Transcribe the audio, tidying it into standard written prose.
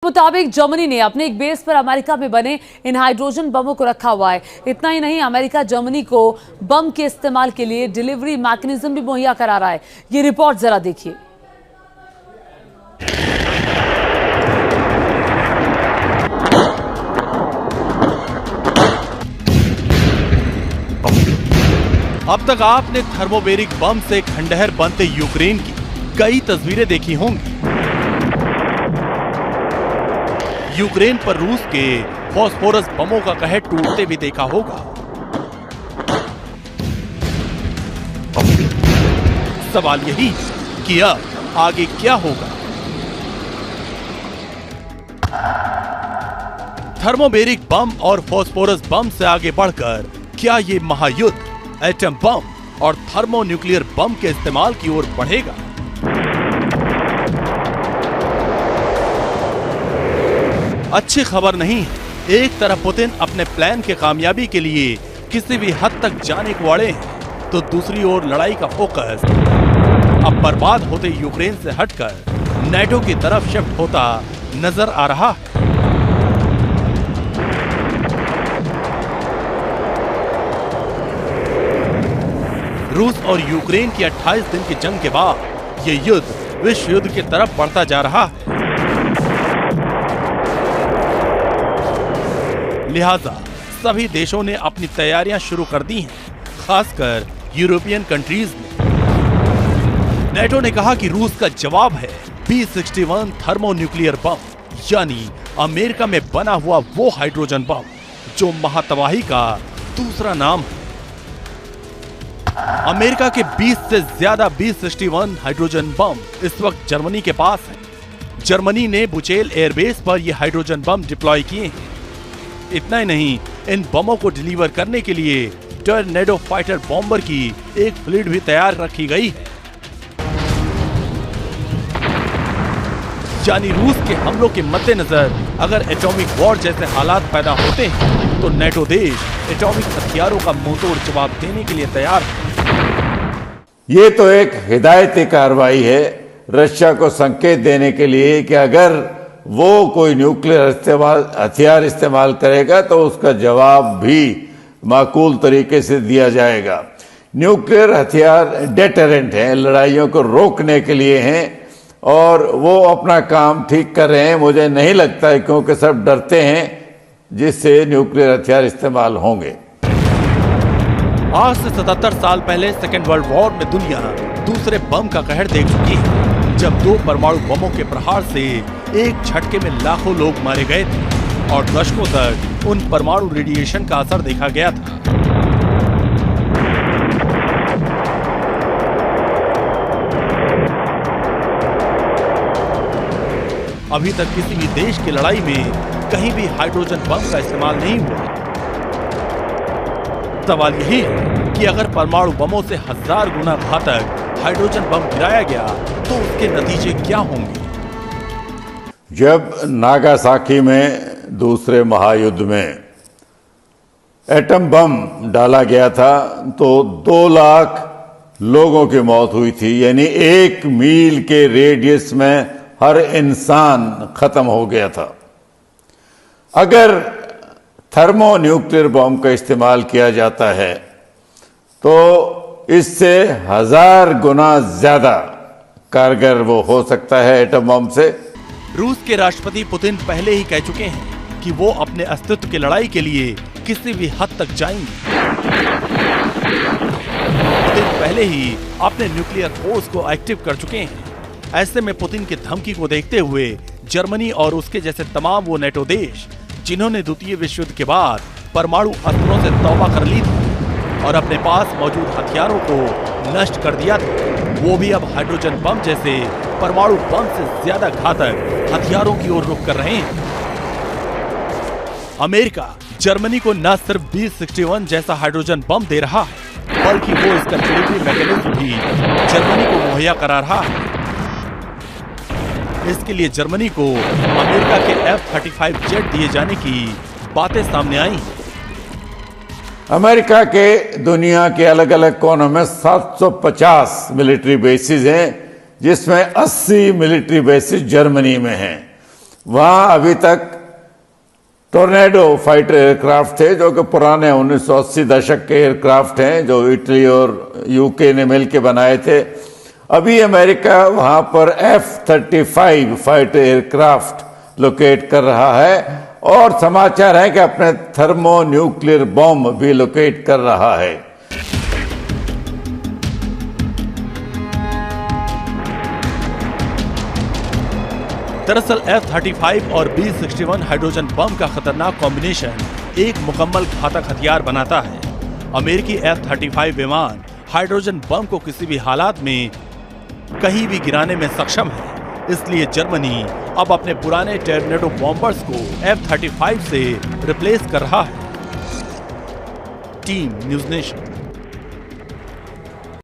मुताबिक जर्मनी ने अपने एक बेस पर अमेरिका में बने इन हाइड्रोजन बमों को रखा हुआ है। इतना ही नहीं, अमेरिका जर्मनी को बम के इस्तेमाल के लिए डिलीवरी मैकेनिज्म भी मुहैया करा रहा है। ये रिपोर्ट जरा देखिए। अब तक आपने थर्मोबेरिक बम से खंडहर बनते यूक्रेन की कई तस्वीरें देखी होंगी। यूक्रेन पर रूस के फॉस्फोरस बमों का कहर टूटते भी देखा होगा। सवाल यही कि अब आगे क्या होगा। थर्मोबेरिक बम और फॉस्फोरस बम से आगे बढ़कर क्या ये महायुद्ध एटम बम और थर्मोन्यूक्लियर बम के इस्तेमाल की ओर बढ़ेगा? अच्छी खबर नहीं है। एक तरफ पुतिन अपने प्लान के कामयाबी के लिए किसी भी हद तक जाने को अड़े हैं, तो दूसरी ओर लड़ाई का फोकस अब बर्बाद होते यूक्रेन से हटकर नेटो की तरफ शिफ्ट होता नजर आ रहा है। रूस और यूक्रेन की 28 दिन की जंग के बाद ये युद्ध विश्व युद्ध की तरफ बढ़ता जा रहा है। लिहाजा सभी देशों ने अपनी तैयारियां शुरू कर दी हैं, खासकर यूरोपियन कंट्रीज में। नेटो ने कहा कि रूस का जवाब है B-61 थर्मोन्यूक्लियर बम, यानी अमेरिका में बना हुआ वो हाइड्रोजन बम जो महातबाही का दूसरा नाम है। अमेरिका के 20 से ज्यादा B-61 हाइड्रोजन बम इस वक्त जर्मनी के पास है। जर्मनी ने बुचेल एयरबेस पर यह हाइड्रोजन बम डिप्लॉय किए हैं। इतना ही नहीं, इन बमों को डिलीवर करने के लिए टॉर्नेडो फाइटर बॉम्बर की एक फ्लीट भी तैयार रखी गई है। यानी रूस के हमलों के मद्देनजर अगर एटॉमिक वॉर जैसे हालात पैदा होते हैं तो नेटो देश एटॉमिक हथियारों का मुंहतोड़ जवाब देने के लिए तैयार है। ये तो एक हिदायती कार्रवाई है रशिया को संकेत देने के लिए कि अगर वो कोई न्यूक्लियर हथियार इस्तेमाल करेगा तो उसका जवाब भी माकूल तरीके से दिया जाएगा। न्यूक्लियर हथियार डेटरेंट हैं, लड़ाइयों को रोकने के लिए हैं और वो अपना काम ठीक कर रहे हैं। मुझे नहीं लगता है, क्योंकि सब डरते हैं जिससे न्यूक्लियर हथियार इस्तेमाल होंगे। आज से 77 साल पहले सेकेंड वर्ल्ड वॉर में दुनिया दूसरे बम का कहर देख चुकी है, जब 2 परमाणु बमों के प्रहार से एक झटके में लाखों लोग मारे गए थे और दशकों तक उन परमाणु रेडिएशन का असर देखा गया था। अभी तक किसी भी देश की लड़ाई में कहीं भी हाइड्रोजन बम का इस्तेमाल नहीं हुआ। सवाल यही है कि अगर परमाणु बमों से 1000 गुना घातक हाइड्रोजन बम गिराया गया तो उसके नतीजे क्या होंगे? जब नागासाकी में दूसरे महायुद्ध में एटम बम डाला गया था तो 2 लाख लोगों की मौत हुई थी, यानी 1 मील के रेडियस में हर इंसान खत्म हो गया था। अगर थर्मोन्यूक्लियर बम का इस्तेमाल किया जाता है तो इससे 1000 गुना ज्यादा कारगर वो हो सकता है एटम बम से। रूस के राष्ट्रपति पुतिन पहले ही कह चुके हैं कि वो अपने अस्तित्व की लड़ाई के लिए किसी भी हद तक जाएंगे। पुतिन पहले ही अपने न्यूक्लियर फोर्स को एक्टिव कर चुके हैं। ऐसे में पुतिन की धमकी को देखते हुए जर्मनी और उसके जैसे तमाम वो नेटो देश जिन्होंने द्वितीय विश्व युद्ध के बाद परमाणु अस्त्रों से तौबा कर ली थी और अपने पास मौजूद हथियारों को नष्ट कर दिया था, वो भी अब हाइड्रोजन बम जैसे परमाणु बम से ज्यादा घातक हथियारों की ओर रुख कर रहे हैं। अमेरिका जर्मनी को न सिर्फ B-61 जैसा हाइड्रोजन बम दे रहा है, बल्कि वो इसका डिलीवरी मैकेनिज्म भी जर्मनी को मुहैया करा रहा है। इसके लिए जर्मनी को अमेरिका के F-35 जेट दिए जाने की बातें सामने आई। अमेरिका के दुनिया के अलग अलग कोनों में 750 मिलिट्री बेसिस हैं, जिसमें 80 मिलिट्री बेसिस जर्मनी में हैं। वहां अभी तक टोर्नेडो फाइटर एयरक्राफ्ट थे, जो कि पुराने 1980 दशक के एयरक्राफ्ट हैं, जो इटली और यूके ने मिलकर बनाए थे। अभी अमेरिका वहां पर F-35 फाइटर एयरक्राफ्ट लोकेट कर रहा है और समाचार है कि अपने थर्मो न्यूक्लियर बॉम्ब भी लोकेट कर रहा है। दरअसल F-35 और B-61 हाइड्रोजन बम का खतरनाक कॉम्बिनेशन एक मुकम्मल घातक हथियार बनाता है। अमेरिकी F-35 विमान हाइड्रोजन बम को किसी भी हालात में कहीं भी गिराने में सक्षम है। इसलिए जर्मनी अब अपने पुराने टोर्नेडो बॉम्बर्स को F-35 से रिप्लेस कर रहा है। Team news nation.